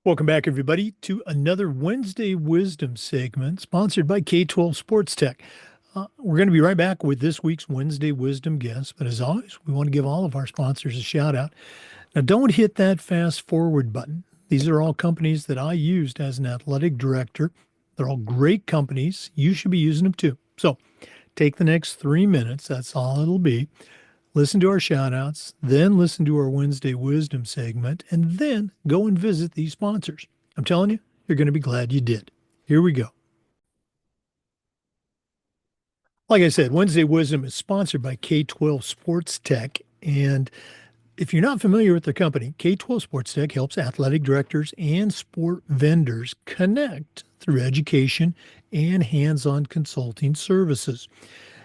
Welcome back, everybody, to another Wednesday Wisdom segment sponsored by K-12 Sports Tech. We're going to be right back with this week's Wednesday Wisdom guest, but as always, we want to give all of our sponsors a shout out. Now, don't hit that fast forward button. These are all companies that I used as an athletic director. They're all great companies. You should be using them too. So take the next 3 minutes. That's all it'll be. Listen to our shout outs, then listen to our Wednesday Wisdom segment, and then go and visit these sponsors. I'm telling you, you're going to be glad you did. Here we go. Like I said, Wednesday Wisdom is sponsored by K-12 Sports Tech. And if you're not familiar with the company, K-12 Sports Tech helps athletic directors and sport vendors connect through education and hands-on consulting services.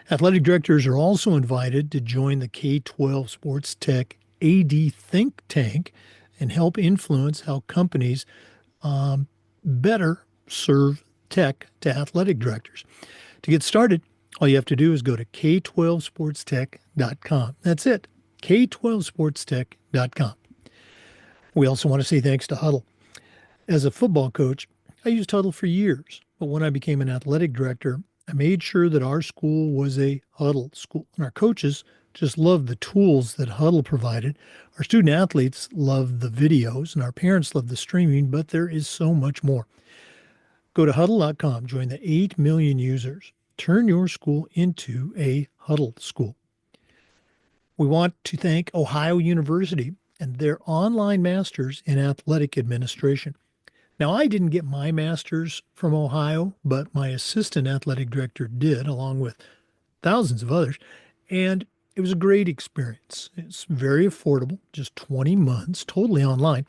Athletic directors are also invited to join the K-12 Sports Tech AD Think Tank and help influence how companies better serve tech to athletic directors. To get started, all you have to do is go to k12sportstech.com. That's it, k12sportstech.com. We also want to say thanks to Huddle. As a football coach, I used Huddle for years, but when I became an athletic director, I made sure that our school was a Huddle school. And our coaches just loved the tools that Huddle provided. Our student athletes loved the videos, and our parents loved the streaming, but there is so much more. Go to huddle.com, join the 8 million users. Turn your school into a Huddle school. We want to thank Ohio University and their online masters in athletic administration. Now, I didn't get my master's from Ohio, but my assistant athletic director did, along with thousands of others. And it was a great experience. It's very affordable, just 20 months, totally online.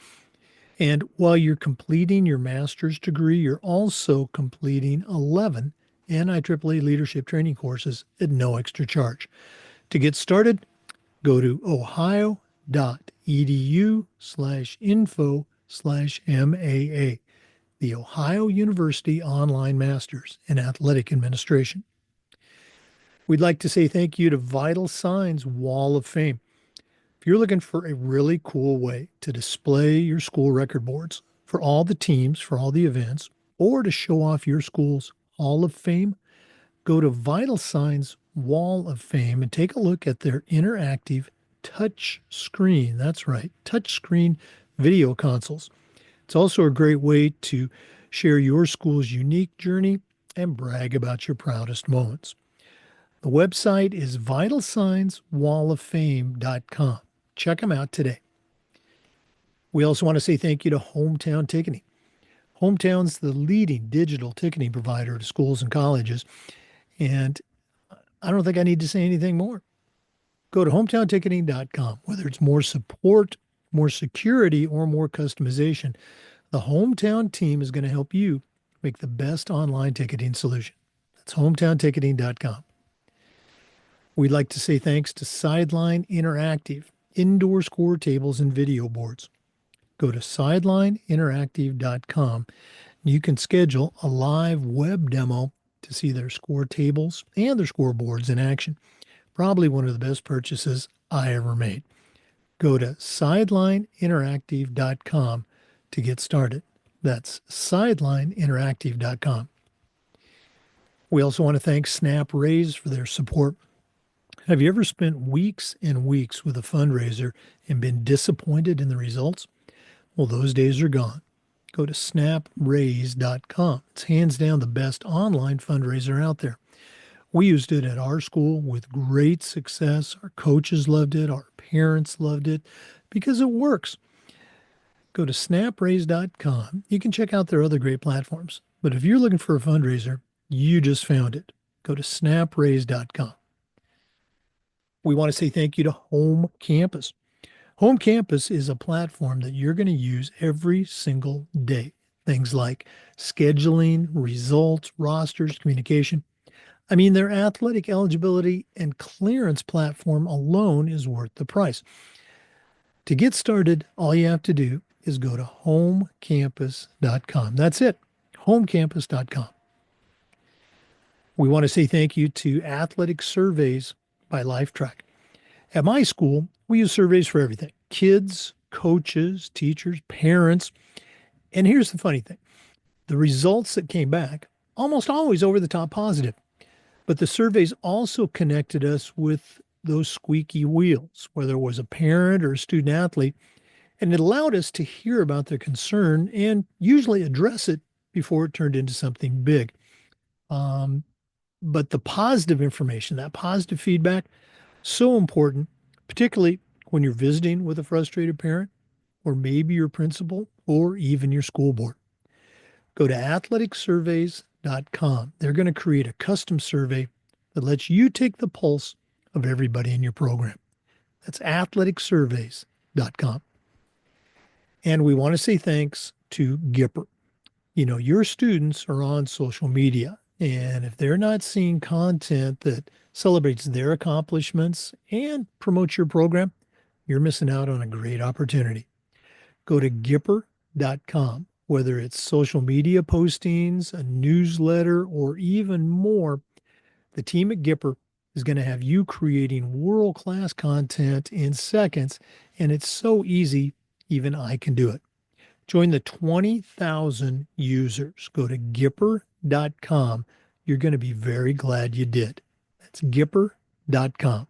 And while you're completing your master's degree, you're also completing 11 NIAAA leadership training courses at no extra charge. To get started, go to ohio.edu/info/MAA, the Ohio University Online Masters in Athletic Administration. We'd like to say thank you to Vital Signs Wall of Fame. If you're looking for a really cool way to display your school record boards for all the teams, for all the events, or to show off your school's Hall of Fame, go to Vital Signs Wall of Fame and take a look at their interactive touch screen. That's right, touch screen video consoles. It's also a great way to share your school's unique journey and brag about your proudest moments. The website is vitalsignswalloffame.com. Check them out today. We also want to say thank you to Hometown Ticketing. Hometown's the leading digital ticketing provider to schools and colleges, and I don't think I need to say anything more. Go to hometownticketing.com. Whether it's more support, more security, or more customization, the Hometown team is going to help you make the best online ticketing solution. That's hometownticketing.com. We'd like to say thanks to Sideline Interactive, indoor score tables and video boards. Go to sidelineinteractive.com. You can schedule a live web demo to see their score tables and their scoreboards in action. Probably one of the best purchases I ever made. Go to sidelineinteractive.com to get started. That's sidelineinteractive.com. We also want to thank Snap Raise for their support. Have you ever spent weeks and weeks with a fundraiser and been disappointed in the results? Well, those days are gone. Go to snapraise.com. It's hands down the best online fundraiser out there. We used it at our school with great success. Our coaches loved it. Our parents loved it because it works. Go to snapraise.com. You can check out their other great platforms. But if you're looking for a fundraiser, you just found it. Go to snapraise.com. We want to say thank you to Home Campus. Home Campus is a platform that you're going to use every single day. Things like scheduling, results, rosters, communication. I mean, their athletic eligibility and clearance platform alone is worth the price. To get started, all you have to do is go to homecampus.com. That's it, homecampus.com. We want to say thank you to Athletic Surveys by LifeTrack. At my school, we use surveys for everything: kids, coaches, teachers, parents. And here's the funny thing, the results that came back, almost always over the top positive. But the surveys also connected us with those squeaky wheels, whether it was a parent or a student athlete, and it allowed us to hear about their concern and usually address it before it turned into something big. Um, but the positive information, that positive feedback, so important, particularly when you're visiting with a frustrated parent, or maybe your principal, or even your school board. Go to athleticsurveys.com. They're going to create a custom survey that lets you take the pulse of everybody in your program. That's athleticsurveys.com. And we want to say thanks to Gipper. You know, your students are on social media, and if they're not seeing content that celebrates their accomplishments and promotes your program, you're missing out on a great opportunity. Go to Gipper.com, whether it's social media postings, a newsletter, or even more. The team at Gipper is going to have you creating world-class content in seconds, and it's so easy, even I can do it. Join the 20,000 users. Go to Gipper.com. You're going to be very glad you did. That's Gipper.com.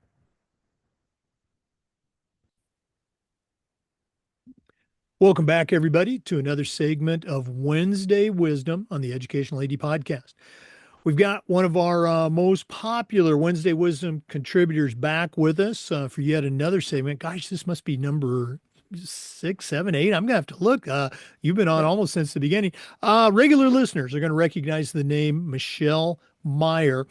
Welcome back, everybody, to another segment of Wednesday Wisdom on the Educational AD Podcast. We've got one of our most popular Wednesday Wisdom contributors back with us for yet another segment. Gosh, this must be number 6, 7, 8. I'm going to have to look. You've been on almost since the beginning. Regular listeners are going to recognize the name Michelle Meyer.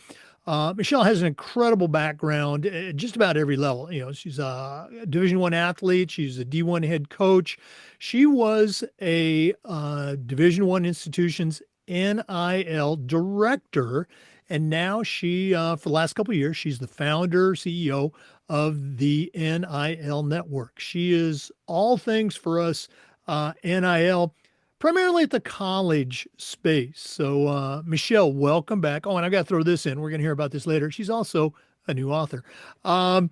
Michelle has an incredible background at just about every level. You know, she's a Division I athlete. She's a D1 head coach. She was a Division I institution's NIL Director, and now she, for the last couple of years, she's the founder, CEO of the NIL Network. She is all things for us NIL, primarily at the college space. So, Michelle, welcome back. Oh, and I got to throw this in. We're going to hear about this later. She's also a new author. Um,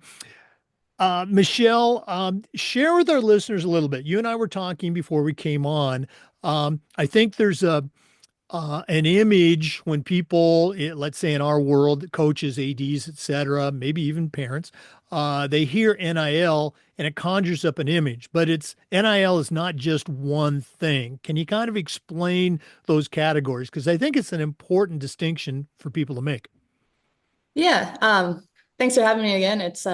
Michelle, share with our listeners a little bit. You and I were talking before we came on. I think there's an image when people, let's say in our world, coaches, ADs, et cetera, maybe even parents, they hear NIL and it conjures up an image, but it's NIL is not just one thing. Can you kind of explain those categories? Because I think it's an important distinction for people to make. Yeah, thanks for having me again. It's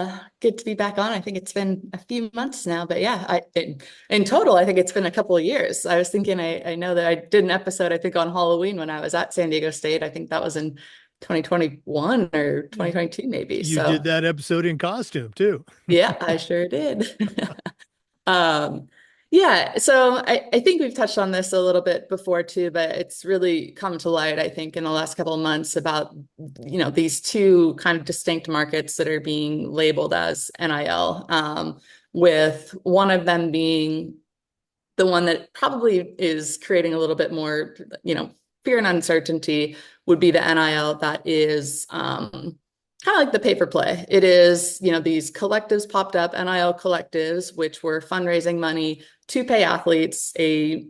good to be back on. I think it's been a few months now, but yeah, in total, I think it's been a couple of years. I was thinking, I know that I did an episode, I think on Halloween when I was at San Diego State. I think that was in 2021 or 2022 maybe. You did So that episode in costume too. yeah, I sure did. Um, yeah, so I think we've touched on this a little bit before too, but it's really come to light, I think, in the last couple of months about, these two kind of distinct markets that are being labeled as NIL, with one of them being the one that probably is creating a little bit more, fear and uncertainty would be the NIL that is kind of like the pay for play. It is, these collectives popped up, NIL collectives, which were fundraising money to pay athletes a,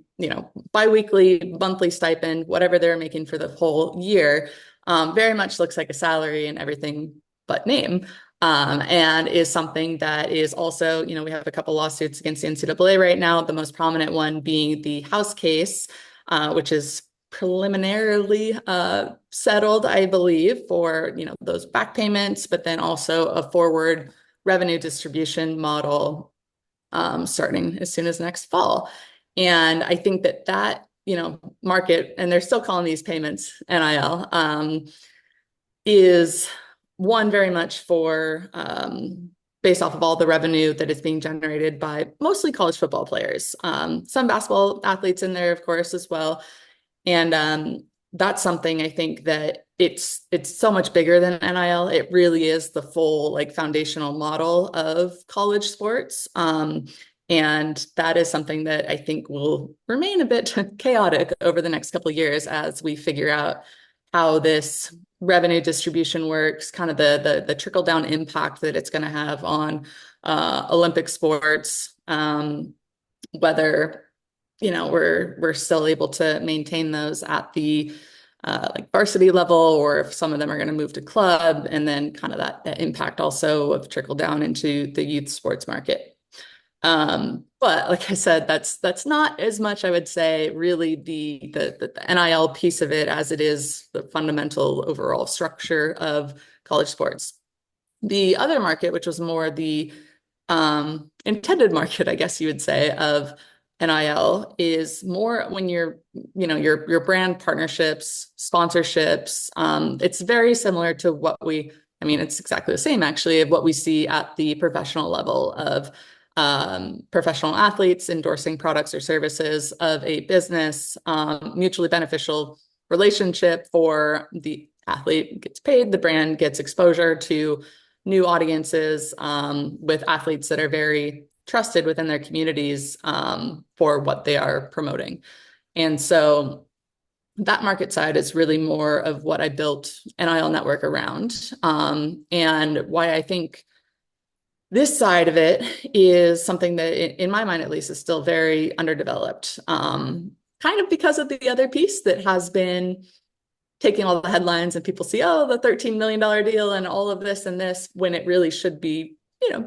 biweekly, monthly stipend, whatever they're making for the whole year. Very much looks like a salary and everything but name. And is something that is also, we have a couple lawsuits against the NCAA right now, the most prominent one being the House case, which is preliminarily settled, I believe, for those back payments, but then also a forward revenue distribution model starting as soon as next fall. And I think that market, and they're still calling these payments NIL, is one very much for based off of all the revenue that is being generated by mostly college football players, some basketball athletes in there, of course, as well. And that's something I think that it's so much bigger than NIL. It really is the full foundational model of college sports. And that is something that I think will remain a bit chaotic over the next couple of years as we figure out how this revenue distribution works, kind of the trickle down impact that it's going to have on Olympic sports, whether we're still able to maintain those at the like varsity level, or if some of them are going to move to club, and then kind of that impact also of trickle down into the youth sports market. But like I said, that's not as much, I would say, really the NIL piece of it as it is the fundamental overall structure of college sports. The other market, which was more the intended market, I guess you would say, of NIL, is more when your brand partnerships, sponsorships. It's very similar to I mean, it's exactly the same actually of what we see at the professional level of professional athletes endorsing products or services of a business, mutually beneficial relationship for the athlete gets paid, the brand gets exposure to new audiences with athletes that are very trusted within their communities for what they are promoting. And so that market side is really more of what I built NIL Network around, and why I think this side of it is something that, in my mind at least, is still very underdeveloped, kind of because of the other piece that has been taking all the headlines, and people see, oh, the $13 million deal and all of this and this, when it really should be,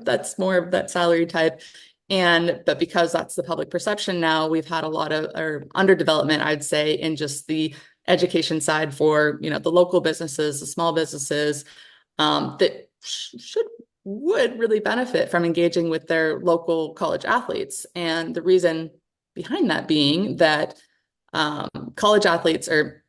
that's more of that salary type. But because that's the public perception now, we've had a lot of or underdevelopment, I'd say, in just the education side for, the local businesses, the small businesses that would really benefit from engaging with their local college athletes. And the reason behind that being that college athletes are,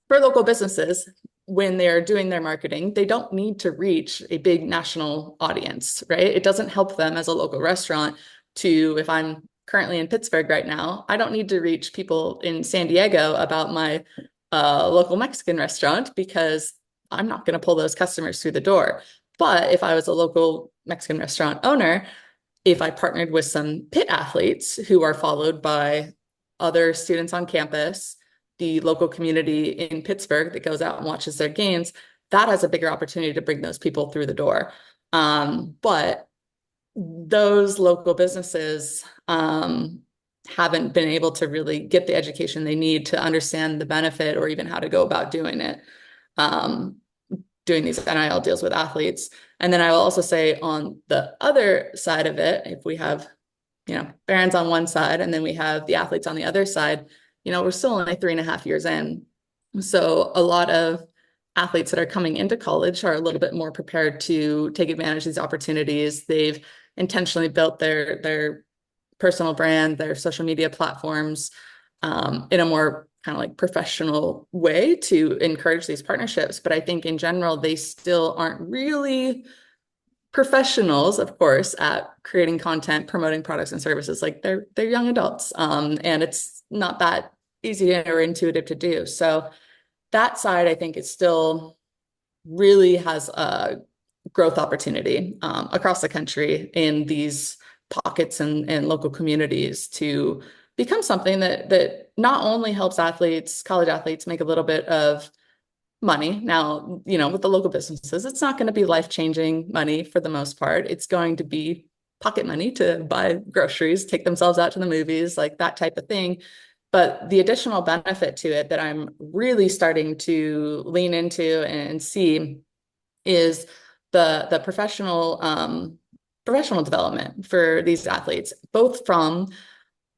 for local businesses, when they're doing their marketing, they don't need to reach a big national audience, right? It doesn't help them as a local restaurant if I'm currently in Pittsburgh right now, I don't need to reach people in San Diego about my local Mexican restaurant, because I'm not going to pull those customers through the door. But if I was a local Mexican restaurant owner, if I partnered with some pit athletes who are followed by other students on campus, the local community in Pittsburgh that goes out and watches their games, that has a bigger opportunity to bring those people through the door. But those local businesses haven't been able to really get the education they need to understand the benefit or even how to go about doing it, doing these NIL deals with athletes. And then I will also say, on the other side of it, if we have, brands on one side and then we have the athletes on the other side, we're still only 3.5 years in. So a lot of athletes that are coming into college are a little bit more prepared to take advantage of these opportunities. They've intentionally built their personal brand, their social media platforms in a more kind of like professional way to encourage these partnerships. But I think in general, they still aren't really professionals, of course, at creating content, promoting products and services. Like they're young adults, and it's not that easy or intuitive to do. So that side, I think, is still really has a growth opportunity across the country in these pockets and local communities to become something that not only helps college athletes make a little bit of money. Now, with the local businesses, it's not going to be life-changing money for the most part. It's going to be pocket money to buy groceries, take themselves out to the movies, like that type of thing. But the additional benefit to it that I'm really starting to lean into and see is the professional development for these athletes, both from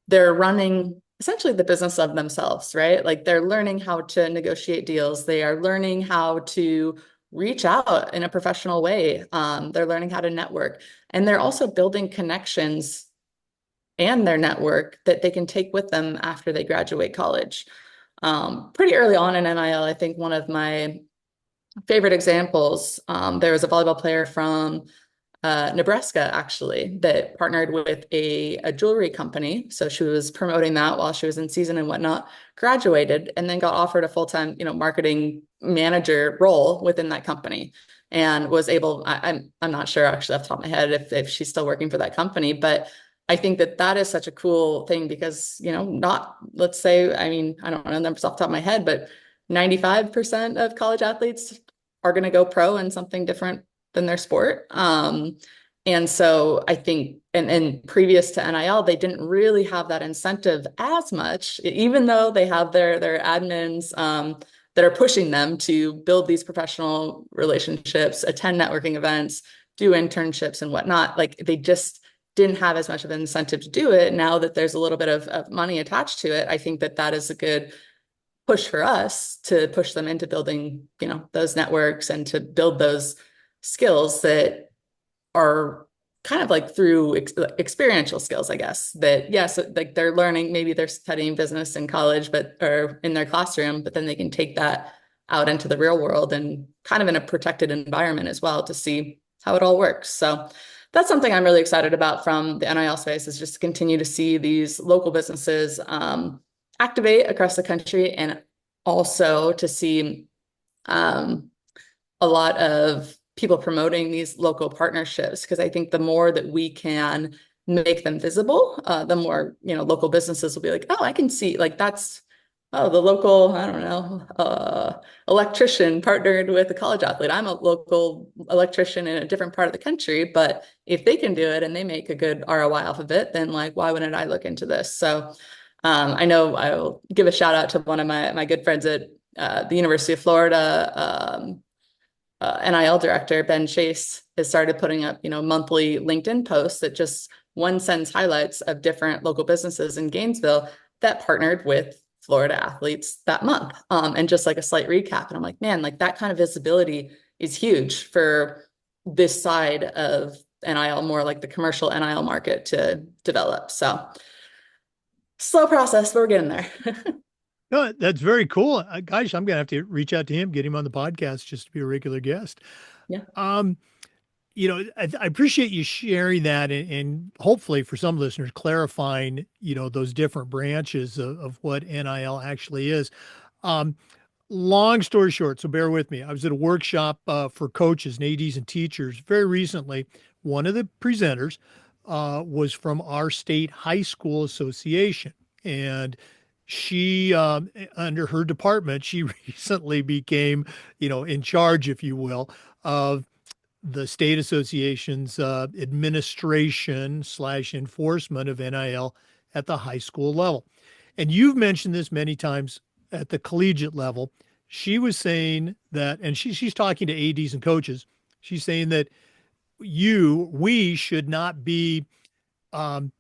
they're running essentially the business of themselves, right? Like they're learning how to negotiate deals. They are learning how to reach out in a professional way. They're learning how to network, and they're also building connections and their network that they can take with them after they graduate college. Pretty early on in NIL, I think one of my favorite examples, there was a volleyball player from Nebraska, actually, that partnered with a jewelry company. So she was promoting that while she was in season and whatnot, graduated, and then got offered a full-time, marketing manager role within that company, and was able, I'm not sure actually off the top of my head if she's still working for that company, but I think that is such a cool thing because, let's say, I mean, I don't know numbers off the top of my head, but 95% of college athletes are going to go pro in something different than their sport. And so I think, and previous to NIL, they didn't really have that incentive as much, even though they have their admins that are pushing them to build these professional relationships, attend networking events, do internships and whatnot. Like they just didn't have as much of an incentive to do it. Now that there's a little bit of money attached to it, I think that that is a good push for us to push them into building, those networks and to build those skills that are kind of like through experiential skills, I guess, that yes, like they're learning, maybe they're studying business in college, but or in their classroom, but then they can take that out into the real world and kind of in a protected environment as well to see how it all works. So that's something I'm really excited about from the NIL space is just to continue to see these local businesses activate across the country and also to see um, a lot of people promoting these local partnerships because I think the more that we can make them visible, the more local businesses will be like, oh, I can see like that's the local I don't know electrician partnered with a college athlete. I'm a local electrician in a different part of the country, but if they can do it and they make a good ROI off of it, then like why wouldn't I look into this? So I know I will give a shout out to one of my good friends at the University of Florida. NIL director, Ben Chase, has started putting up, monthly LinkedIn posts that just one sends highlights of different local businesses in Gainesville that partnered with Florida athletes that month. And just like a slight recap. And I'm like, man, like that kind of visibility is huge for this side of NIL, more like the commercial NIL market to develop. So slow process, but we're getting there. No, that's very cool. Gosh, I'm gonna have to reach out to him, get him on the podcast just to be a regular guest. Yeah. Um, I appreciate you sharing that and hopefully for some listeners clarifying, those different branches of what NIL actually is. Um, Long story short, so bear with me. I was at a workshop for coaches and ADs and teachers very recently. One of the presenters was from our state high school association, and she, under her department, she recently became, in charge, if you will, of the state association's administration slash enforcement of NIL at the high school level. And you've mentioned this many times at the collegiate level. She was saying that, and she's talking to ADs and coaches. She's saying that we should not be um,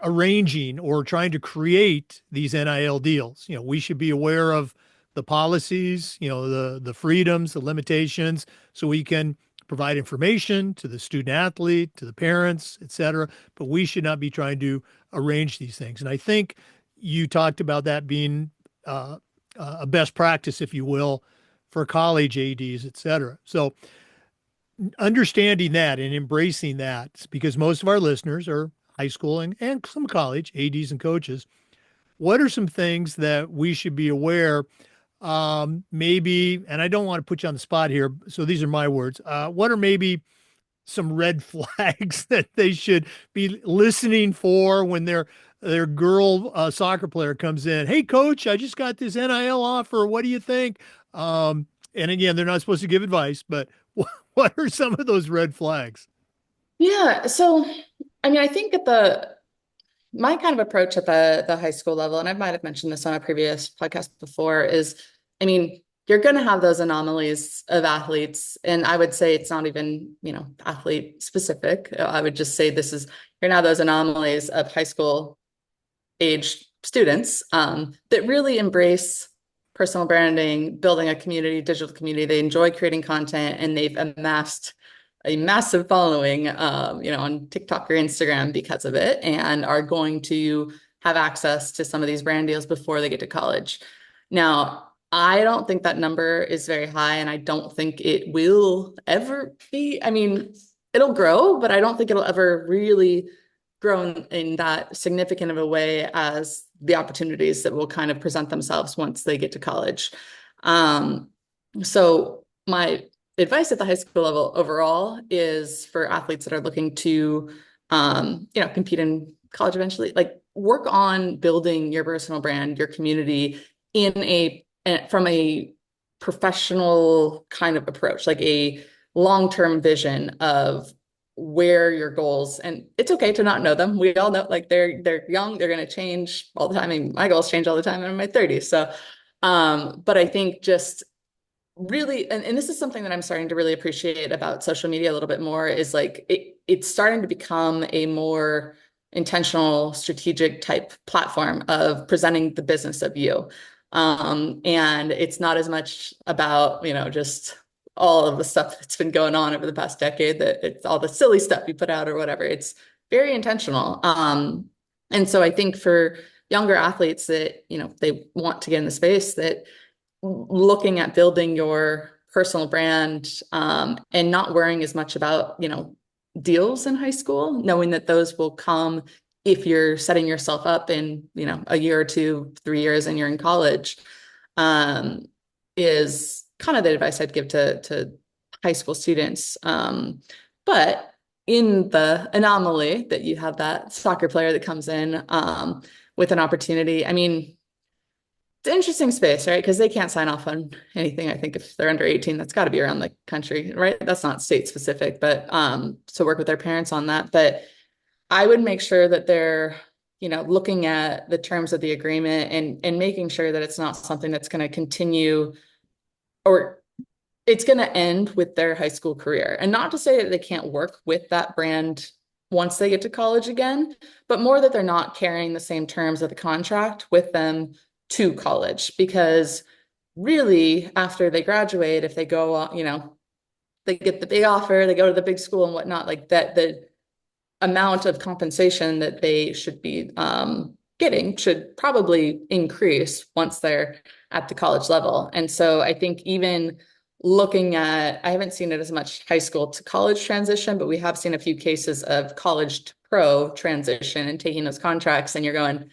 arranging or trying to create these NIL deals. We should be aware of the policies, the freedoms, the limitations, so we can provide information to the student athlete, to the parents, et cetera. But we should not be trying to arrange these things. And I think you talked about that being a best practice, if you will, for college ADs, et cetera. So understanding that and embracing that, because most of our listeners are high school and some college ADs and coaches. What are some things that we should be aware? Maybe, and I don't want to put you on the spot here, so these are my words. What are maybe some red flags that they should be listening for when their girl soccer player comes in? Hey, coach, I just got this NIL offer. What do you think? And again, they're not supposed to give advice, but what are some of those red flags? Yeah. So, I mean, I think at the my kind of approach at the high school level, and I might have mentioned this on a previous podcast before, is I mean, you're going to have those anomalies of athletes, and I would say it's not even, athlete specific. I would just say this is you're now those anomalies of high school age students that really embrace personal branding, building a community, digital community. They enjoy creating content, and they've amassed a massive following, on TikTok or Instagram because of it, and are going to have access to some of these brand deals before they get to college. Now, I don't think that number is very high, and I don't think it will ever be. I mean, it'll grow, but I don't think it'll ever really grow in that significant of a way as the opportunities that will kind of present themselves once they get to college. So my advice at the high school level overall is for athletes that are looking to, compete in college eventually, like work on building your personal brand, your community from a professional kind of approach, like a long-term vision of where your goals, and it's okay to not know them. We all know like they're young, they're going to change all the time. I mean, my goals change all the time. I'm in my 30s. So but I think just really, and this is something that I'm starting to really appreciate about social media a little bit more, is like it's starting to become a more intentional, strategic type platform of presenting the business of you. And it's not as much about, just all of the stuff that's been going on over the past decade, that it's all the silly stuff you put out or whatever. It's very intentional. And so I think for younger athletes that, they want to get in the space, that looking at building your personal brand, and not worrying as much about, deals in high school, knowing that those will come if you're setting yourself up in, a year or two, 3 years, and you're in college, um, is kind of the advice I'd give to high school students. But in the anomaly that you have that soccer player that comes in, with an opportunity, I mean, it's an interesting space, right? Because they can't sign off on anything. I think if they're under 18, that's got to be around the country, right? That's not state specific, but to work with their parents on that. But I would make sure that they're, looking at the terms of the agreement, and making sure that it's not something that's going to continue, or it's going to end with their high school career. And not to say that they can't work with that brand once they get to college again, but more that they're not carrying the same terms of the contract with them to college. Because really, after they graduate, if they go, they get the big offer, they go to the big school and whatnot, like that, the amount of compensation that they should be getting should probably increase once they're at the college level. And so I think even looking at, I haven't seen it as much high school to college transition, but we have seen a few cases of college to pro transition and taking those contracts, and you're going,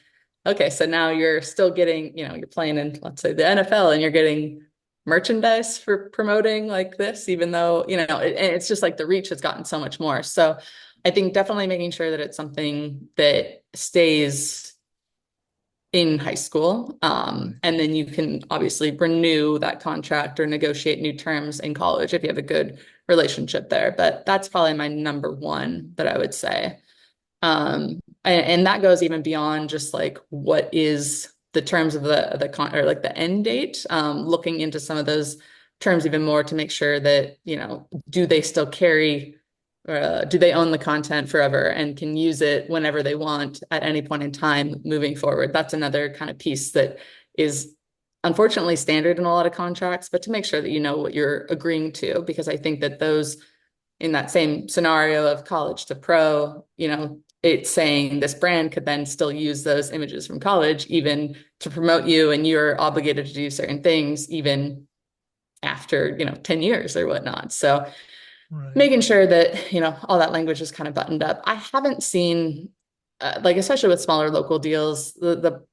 okay, so now you're still getting, you're playing in, let's say, the NFL, and you're getting merchandise for promoting like this, even though, it's just like the reach has gotten so much more. So I think definitely making sure that it's something that stays in high school. And then you can obviously renew that contract or negotiate new terms in college if you have a good relationship there. But that's probably my number one that I would say. And that goes even beyond just like what is the terms of the con, or like the end date, looking into some of those terms even more to make sure that, do they still carry, do they own the content forever and can use it whenever they want at any point in time moving forward? That's another kind of piece that is unfortunately standard in a lot of contracts, but to make sure that you know what you're agreeing to, because I think that those, in that same scenario of college to pro, it's saying this brand could then still use those images from college even to promote you, and you're obligated to do certain things even after, 10 years or whatnot. So Right. making sure that, all that language is kind of buttoned up. I haven't seen, like, especially with smaller local deals, the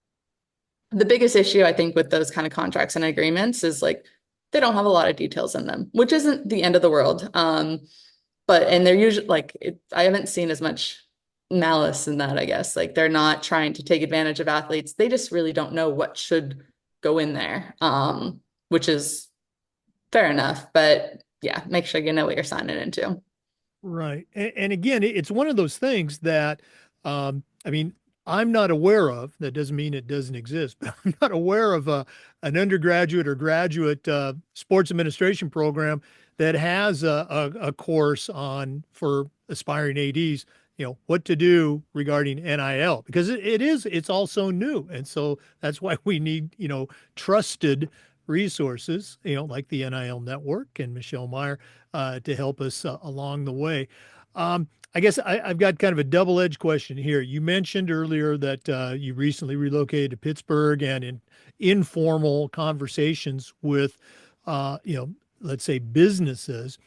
biggest issue I think with those kind of contracts and agreements is like they don't have a lot of details in them, which isn't the end of the world. But and they're usually like I haven't seen as much malice in that, I guess. Like they're not trying to take advantage of athletes. They just really don't know what should go in there, which is fair enough. But yeah, make sure you know what you're signing into. Right. And again, it's one of those things that, I mean, I'm not aware of. That doesn't mean it doesn't exist, but I'm not aware of an undergraduate or graduate sports administration program that has a course on for aspiring ADs, what to do regarding NIL, because it's all so new. And so that's why we need, trusted resources, like the NIL Network and Michelle Meyer to help us along the way. I guess I've got kind of a double-edged question here. You mentioned earlier that you recently relocated to Pittsburgh, and in informal conversations with, let's say businesses,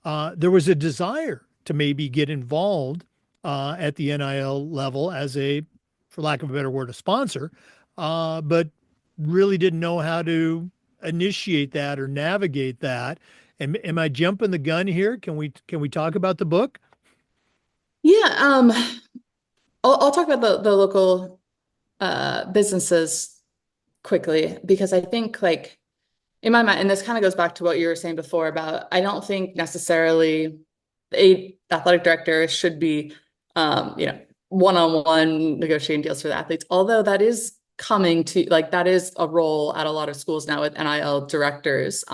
there was a desire to maybe get involved at the NIL level as a, for lack of a better word, a sponsor, but really didn't know how to initiate that or navigate that. Am I jumping the gun here? Can we talk about the book? Yeah, I'll talk about the local businesses quickly, because I think like in my mind, and this kind of goes back to what you were saying before about, I don't think necessarily a athletic director should be, one-on-one negotiating deals for the athletes. Although that is coming to like that is a role at a lot of schools now with NIL directors.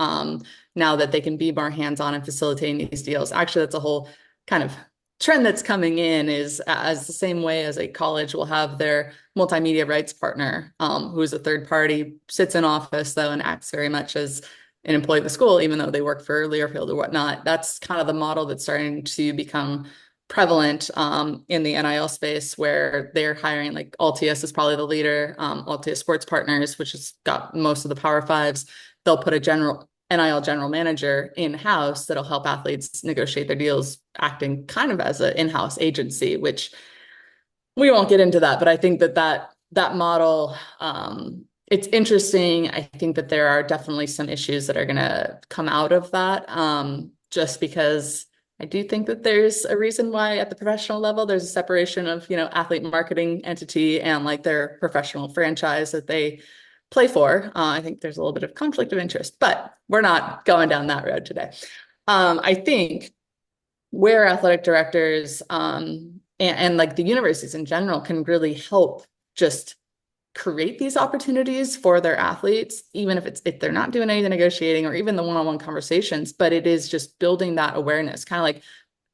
Now that they can be more hands-on and facilitating these deals. Actually, that's a whole kind of trend that's coming in is as the same way as a college will have their multimedia rights partner, who is a third party, sits in office though and acts very much as an employee of the school, even though they work for Learfield or whatnot. That's kind of the model that's starting to become prevalent in the NIL space where they're hiring like Altius is probably the leader, Altius Sports Partners, which has got most of the Power Fives. They'll put a general NIL general manager in-house that'll help athletes negotiate their deals, acting kind of as an in-house agency, which we won't get into that, but I think that model, it's interesting. I think that there are definitely some issues that are going to come out of that, just because I do think that there's a reason why at the professional level there's a separation of, athlete marketing entity and like their professional franchise that they play for. I think there's a little bit of conflict of interest, but we're not going down that road today. I think where athletic directors and like the universities in general can really help just create these opportunities for their athletes, even if they're not doing any of the negotiating or even the one-on-one conversations, but it is just building that awareness, kind of like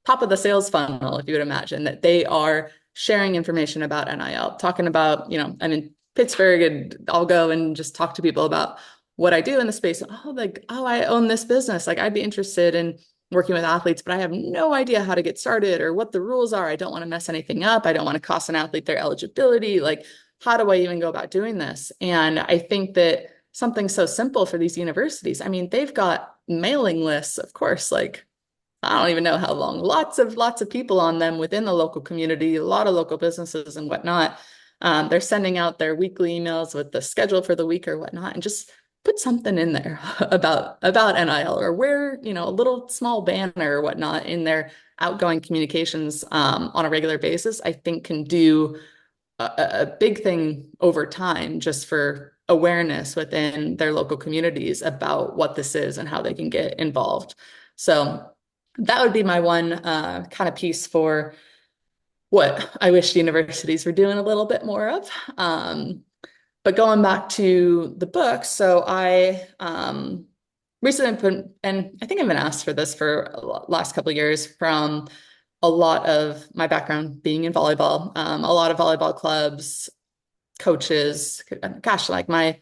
top of the sales funnel, if you would imagine that they are sharing information about NIL, talking about, I'm in Pittsburgh and I'll go and just talk to people about what I do in the space. Oh, like, oh, I own this business. Like, I'd be interested in working with athletes, but I have no idea how to get started or what the rules are. I don't want to mess anything up. I don't want to cost an athlete their eligibility. Like, how do I even go about doing this? And I think that something so simple for these universities, I mean, they've got mailing lists, of course, like I don't even know how long, lots of people on them within the local community, a lot of local businesses and whatnot. They're sending out their weekly emails with the schedule for the week or whatnot, and just put something in there about NIL or wear, a little small banner or whatnot in their outgoing communications on a regular basis, I think can do a big thing over time just for awareness within their local communities about what this is and how they can get involved. So that would be my one kind of piece for what I wish universities were doing a little bit more of. But going back to the book, so I recently put, and I think I've been asked for this for last couple of years from a lot of my background being in volleyball, a lot of volleyball clubs, coaches, gosh, like my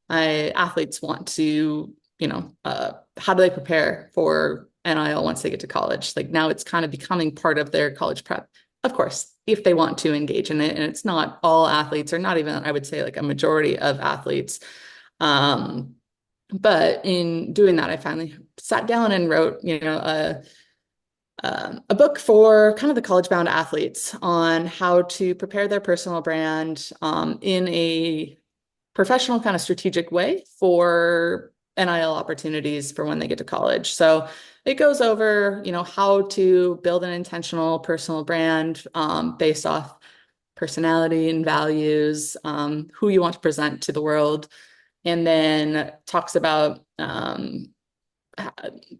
athletes want to, how do they prepare for NIL once they get to college? Like now it's kind of becoming part of their college prep. Of course, if they want to engage in it, and it's not all athletes, or not even, I would say, like a majority of athletes. But in doing that, I finally sat down and wrote, a book for kind of the college-bound athletes on how to prepare their personal brand in a professional kind of strategic way for NIL opportunities for when they get to college. So it goes over, how to build an intentional personal brand based off personality and values, who you want to present to the world, and then talks about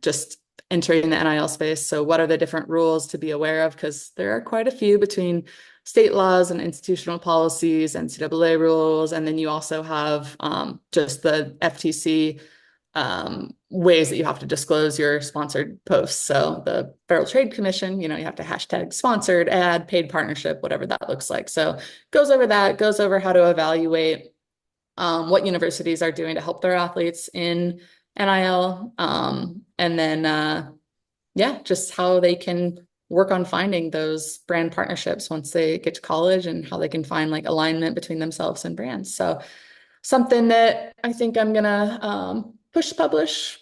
just entering the NIL space. So what are the different rules to be aware of? Because there are quite a few between state laws and institutional policies, NCAA rules, and then you also have just the FTC ways that you have to disclose your sponsored posts. So the Federal Trade Commission, you have to hashtag sponsored, ad, paid partnership, whatever that looks like. So goes over that, goes over how to evaluate what universities are doing to help their athletes in NIL, and then just how they can work on finding those brand partnerships once they get to college and how they can find like alignment between themselves and brands. So something that I think I'm gonna push to publish.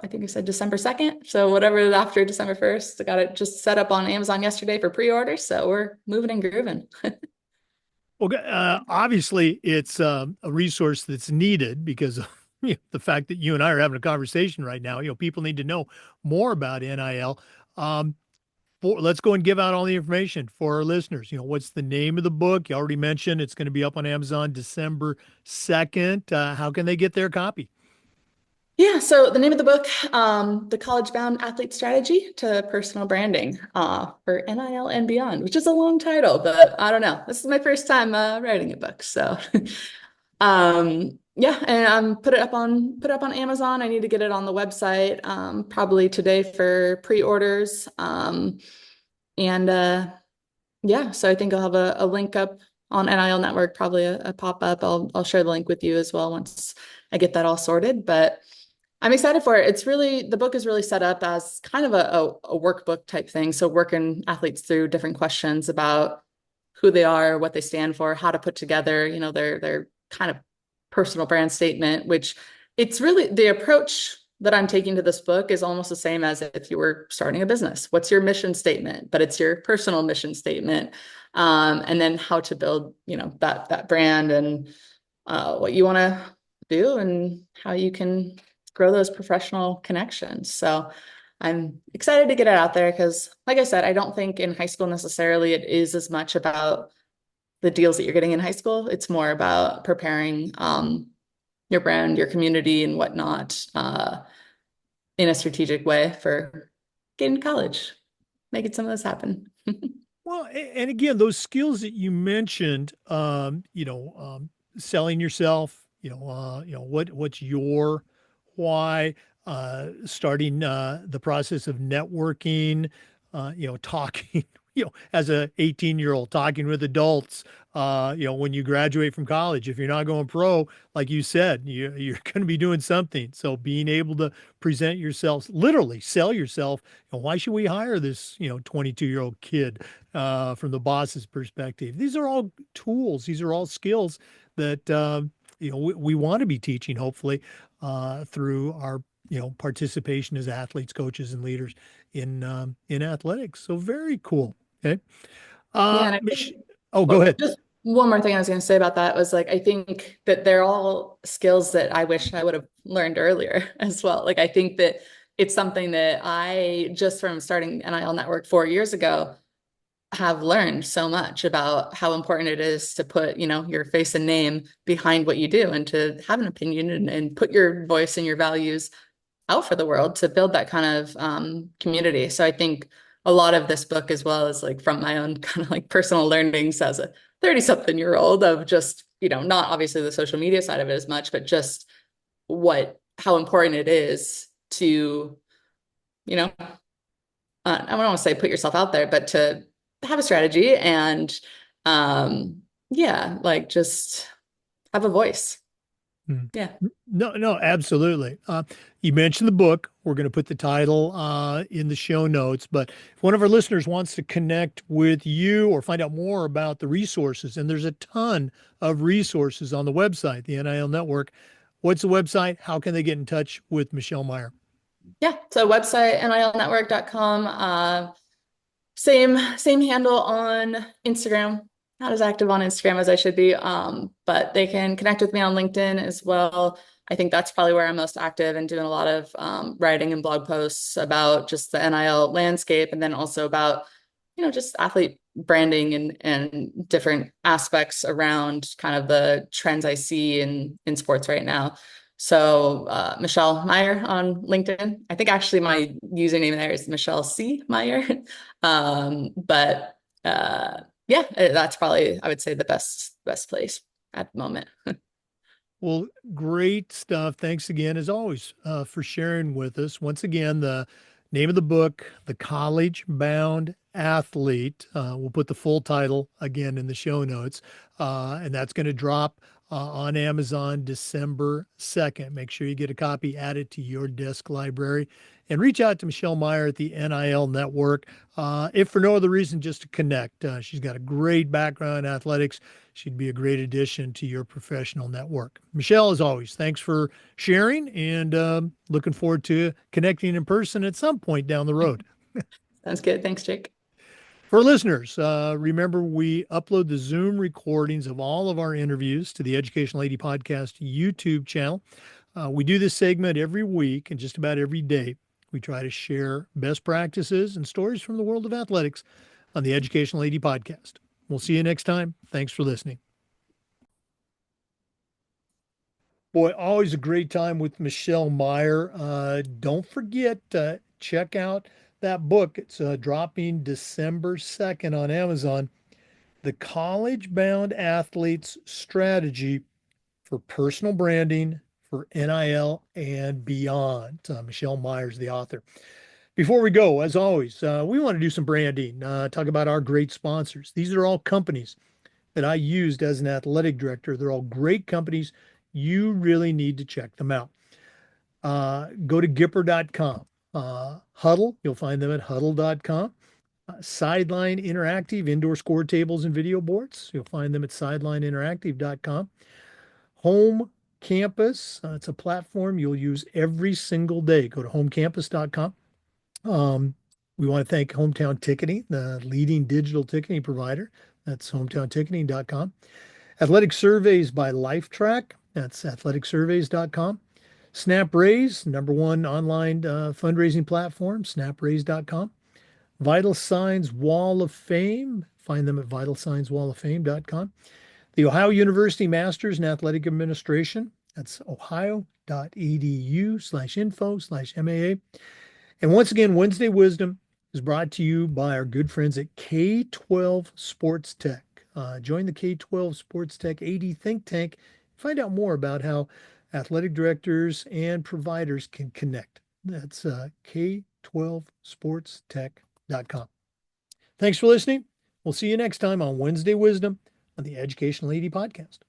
I think I said December 2nd. So whatever after December 1st, I got it just set up on Amazon yesterday for pre-order. So we're moving and grooving. Well, obviously, it's a resource that's needed because of the fact that you and I are having a conversation right now. People need to know more about NIL. Let's go and give out all the information for our listeners. What's the name of the book? You already mentioned it's going to be up on Amazon December 2nd. How can they get their copy? Yeah, so the name of the book, The College Bound Athlete Strategy to Personal Branding for NIL and Beyond, which is a long title, but I don't know. This is my first time writing a book, so yeah, and put it up on Amazon. I need to get it on the website probably today for pre-orders. And yeah, so I think I'll have a link up on NIL Network, probably a pop-up. I'll share the link with you as well once I get that all sorted. But I'm excited for it. It's really, the book is really set up as kind of a workbook type thing. So working athletes through different questions about who they are, what they stand for, how to put together, their kind of personal brand statement, which it's really the approach that I'm taking to this book is almost the same as if you were starting a business. What's your mission statement? But it's your personal mission statement. And then how to build, that brand and what you want to do and how you can grow those professional connections. So I'm excited to get it out there because, like I said, I don't think in high school necessarily it is as much about the deals that you're getting in high school. It's more about preparing your brand, your community, and whatnot in a strategic way for getting to college, making some of this happen. Well, and again, those skills that you mentioned, selling yourself, what's your why, starting the process of networking, talking, as a 18-year-old, talking with adults, when you graduate from college. If you're not going pro, like you said, you're going to be doing something. So being able to present yourself, literally sell yourself, why should we hire this, 22-year-old kid? From the boss's perspective. These are all tools. These are all skills that we want to be teaching, hopefully, through our participation as athletes, coaches, and leaders in athletics. So very cool. Okay. Yeah, and I think Oh, go well, ahead. just one more thing I was going to say about that was like I think that they're all skills that I wish I would have learned earlier as well. Like I think that it's something that I just from starting NIL Network 4 years ago have learned so much about how important it is to put, your face and name behind what you do and to have an opinion and put your voice and your values out for the world to build that kind of community. So I think a lot of this book as well is like from my own kind of like personal learnings as a 30-something-year-old of just, not obviously the social media side of it as much, but just how important it is to, I don't want to say put yourself out there, but to have a strategy and yeah, like just have a voice. Hmm. Yeah. No, no, absolutely. You mentioned the book. We're going to put the title in the show notes. But if one of our listeners wants to connect with you or find out more about the resources, and there's a ton of resources on the website, the NIL Network, what's the website? How can they get in touch with Michelle Meyer? Yeah. So website nilnetwork.com. Same handle on Instagram. Not as active on Instagram as I should be. But they can connect with me on LinkedIn as well. I think that's probably where I'm most active and doing a lot of writing and blog posts about just the NIL landscape and then also about, just athlete branding and different aspects around kind of the trends I see in sports right now. So Michelle Meyer on LinkedIn. I think actually my username there is Michelle C. Meyer. But yeah, that's probably I would say the best place at the moment. Well, great stuff. Thanks again, as always, for sharing with us. Once again, the name of the book, The College Bound Athlete. We'll put the full title again in the show notes. And that's going to drop on Amazon December 2nd. Make sure you get a copy, add it to your desk library, and reach out to Michelle Meyer at the NIL Network, if for no other reason, just to connect. She's got a great background in athletics. She'd be a great addition to your professional network. Michelle, as always, thanks for sharing and looking forward to connecting in person at some point down the road. Sounds good. Thanks, Jake. For listeners, remember we upload the Zoom recordings of all of our interviews to the Education Lady Podcast YouTube channel. We do this segment every week and just about every day. We try to share best practices and stories from the world of athletics on the Education Lady Podcast. We'll see you next time. Thanks for listening. Boy, always a great time with Michelle Meyer. Don't forget, check out that book. It's dropping December 2nd on Amazon. The College Bound Athlete's Strategy for Personal Branding for NIL and Beyond. Michelle Meyer's the author. Before we go, as always, we want to do some branding, talk about our great sponsors. These are all companies that I used as an athletic director. They're all great companies. You really need to check them out. Go to Gipper.com. Huddle, you'll find them at huddle.com. Sideline Interactive, indoor score tables and video boards. You'll find them at sidelineinteractive.com. Home Campus, it's a platform you'll use every single day. Go to homecampus.com. We want to thank Hometown Ticketing, the leading digital ticketing provider. That's hometownticketing.com. Athletic Surveys by LifeTrack. That's athleticsurveys.com. SnapRaise, number one online fundraising platform, snapraise.com. Vital Signs Wall of Fame, find them at vitalsignswalloffame.com. The Ohio University Masters in Athletic Administration, that's ohio.edu/info/MAA. And once again, Wednesday Wisdom is brought to you by our good friends at K12 Sports Tech. Join the K12 Sports Tech AD Think Tank. Find out more about how athletic directors and providers can connect. That's K12sportstech.com. Thanks for listening. We'll see you next time on Wednesday Wisdom on the Educational AD Podcast.